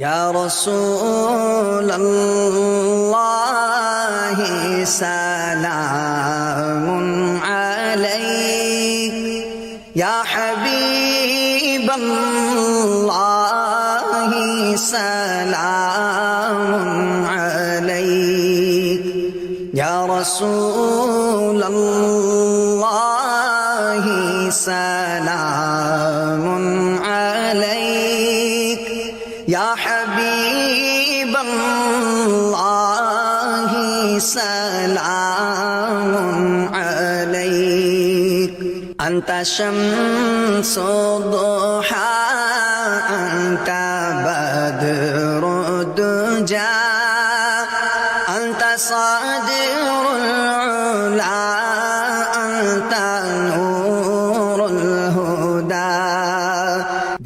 يا رسول الله سلام عليك يا حبيب الله سلام عليك يا رسول الله سلام عليك يا حبيب الله سلام عليك أنت شمس الضحى أنت بدر الدجى أنت صادر العلا أنت نور الهدى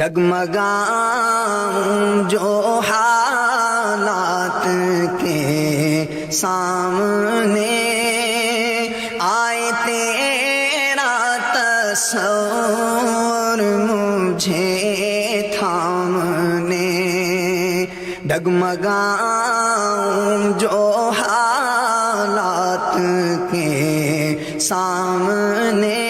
डगमगाऊं जो हालात के सामने आए तेरा तस्वीर मुझे थामने डगमगाऊं जो हालात के सामने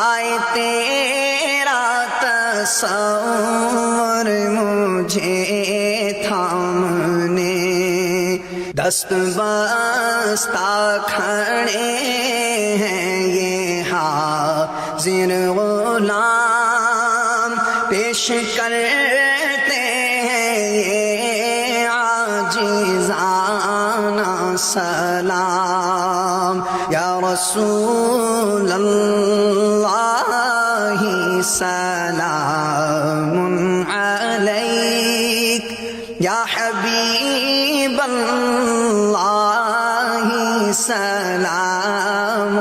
आए तेरा तस्वीर मुझे थामने दस्त बस्ता खड़े हैं ये हाजिर गुलाम पेश करते हैं ये आजिज़ाना सलाम या रसूल अल्लाह سلام عليك يا حبيب الله سلام